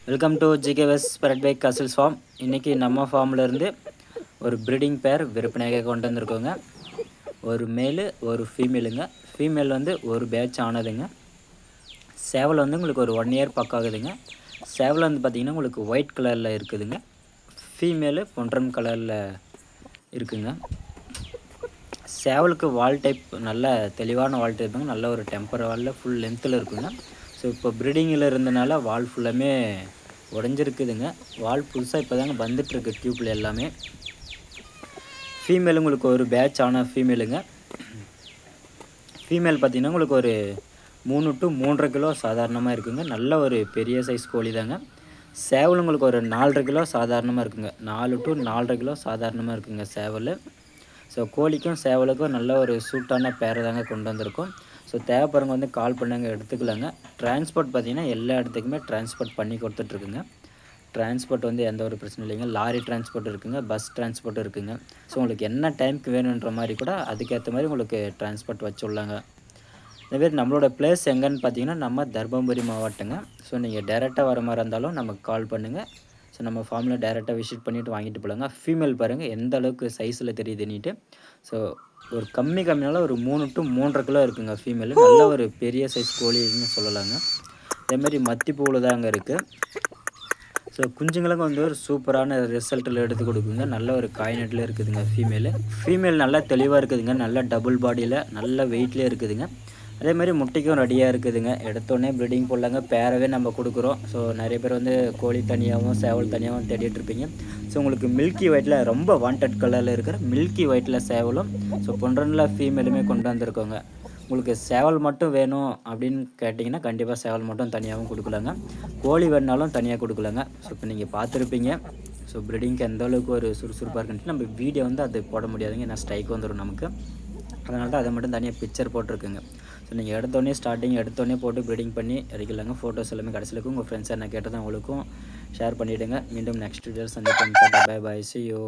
Welcome to GKS spirit by கசில்ஸ் farm. இன்றைக்கி நம்ம ஃபார்மில் இருந்து ஒரு ப்ரீடிங் பேர் விற்பனையாக கொண்டு வந்திருக்கோங்க. ஒரு மேலு ஒரு ஃபீமேலுங்க. ஃபீமேல் வந்து ஒரு பேட்ச் ஆனதுங்க. சேவல் வந்து உங்களுக்கு ஒரு 1 இயர் பக்கம் ஆகுதுங்க. சேவல் வந்து பார்த்திங்கன்னா உங்களுக்கு ஒயிட் கலரில் இருக்குதுங்க. ஃபீமேலு பொன்றம் கலரில் இருக்குங்க. சேவலுக்கு வால் டைப் நல்ல தெளிவான வால் டைப்புங்க. நல்ல ஒரு டெம்பர் வாலில் ஃபுல் லென்த்தில் இருக்குங்க. ஸோ இப்போ ப்ரீடிங்கில் இருந்தனால வால் ஃபுல்லாமே உடஞ்சிருக்குதுங்க. வால் புதுசாக இப்போ தாங்க வந்துட்டுருக்கு டியூப்பில் எல்லாமே. ஃபீமேல் உங்களுக்கு ஒரு பேட்ச் ஆன ஃபீமேலுங்க. ஃபீமேல் பார்த்திங்கன்னா உங்களுக்கு ஒரு 3 to 3.5 கிலோ சாதாரணமாக இருக்குங்க. நல்ல ஒரு பெரிய சைஸ் கோழி தாங்க. சேவல் உங்களுக்கு ஒரு 4.5 கிலோ சாதாரணமாக இருக்குங்க. 4 to 4.5 கிலோ சாதாரணமாக இருக்குங்க சேவல். ஸோ கோழிக்கும் சேவலுக்கும் நல்ல ஒரு சூட்டான பேரை தாங்க கொண்டு வந்திருக்கோம். ஸோ தேவைப்படுறவங்க வந்து கால் பண்ணுங்க, எடுத்துக்கலாங்க. டிரான்ஸ்போர்ட் பார்த்திங்கன்னா எல்லா இடத்துக்குமே டிரான்ஸ்போர்ட் பண்ணி கொடுத்துட்ருக்குங்க. டிரான்ஸ்போர்ட் வந்து எந்த ஒரு பிரச்சனையும் இல்லைங்க. லாரி டிரான்ஸ்போர்ட் இருக்குதுங்க, பஸ் டிரான்ஸ்போர்ட் இருக்குதுங்க. ஸோ உங்களுக்கு என்ன டைமுக்கு வேணுன்ற மாதிரி கூட அதுக்கேற்ற மாதிரி உங்களுக்கு டிரான்ஸ்போர்ட் வச்சுள்ளாங்க. இதேமாரி நம்மளோட பிளேஸ் எங்கன்னு பார்த்தீங்கன்னா நம்ம தர்மபுரி மாவட்டங்க. ஸோ நீங்கள் டேரெக்டாக வர மாதிரி இருந்தாலும் நமக்கு கால் பண்ணுங்கள். ஸோ நம்ம ஃபார்மில் டேரெக்டாக விசிட் பண்ணிவிட்டு வாங்கிட்டு போகலாங்க. ஃபீமேல் பாருங்கள் எந்த அளவுக்கு சைஸில் தெரியுதுன்னுட்டு. ஸோ ஒரு கம்மினால ஒரு 3 to 3.5 கிலோ இருக்குங்க ஃபீமேலு. நல்ல ஒரு பெரிய சைஸ் கோழின்னு சொல்லலாங்க. அதேமாதிரி மத்திப்பூவில் தாங்க இருக்குது. ஸோ குஞ்சுங்களுக்கு வந்து ஒரு சூப்பரான ரிசல்ட்டில் எடுத்து கொடுக்குங்க. நல்ல ஒரு காய்நெட்டில் இருக்குதுங்க ஃபீமேலு. ஃபீமேல் நல்லா தெளிவாக இருக்குதுங்க. நல்ல டபுள் பாடியில் நல்ல வெயிட்லேயே இருக்குதுங்க. அதேமாதிரி முட்டைக்கும் ரெடியாக இருக்குதுங்க. எடுத்தோடனே ப்ரீடிங் போடலாங்க. பேரவே நம்ம கொடுக்குறோம். ஸோ நிறைய பேர் வந்து கோழி தனியாகவும் சேவல் தனியாகவும் தேடிட்டுருப்பீங்க. ஸோ உங்களுக்கு மில்கி ஒயிட்டில் ரொம்ப வாண்டட் கலரில் இருக்கிற மில்கி ஒயிட்டில் சேவலும் ஸோ பொன்றனில் ஃபீமேலுமே கொண்டு வந்திருக்கோங்க. உங்களுக்கு சேவல் மட்டும் வேணும் அப்படின்னு கேட்டிங்கன்னா கண்டிப்பாக சேவல் மட்டும் தனியாகவும் கொடுக்கலாங்க. கோழி வேணுனாலும் தனியாக கொடுக்கலாங்க. ஸோ இப்போ நீங்கள் பார்த்துருப்பீங்க. ஸோ ப்ரீடிங்க்கு எந்த அளவுக்கு ஒரு சுறுசுறுப்பாக இருக்குன்ட்டு நம்ம வீடியோ வந்து அது போட முடியாதுங்க. ஏன்னா ஸ்ட்ரைக் வந்துடும் நமக்கு. அதனால தான் அதை மட்டும் தனியாக பிக்சர் போட்டிருக்குங்க. ஸோ நீங்கள் எடுத்தோடனே ஸ்டார்டிங் எடுத்தோடனே போட்டு ப்ரீடிங் பண்ணி எடுக்கலாங்க. ஃபோட்டோஸ் எல்லாமே கடைசிலுக்கும் உங்கள் ஃப்ரெண்ட்ஸ் என்ன கேட்டது அவங்களுக்கும் ஷேர் பண்ணிவிடுங்க. மீண்டும் நெக்ஸ்ட் வீடியோ சந்திப்போம். Bye bye, see you.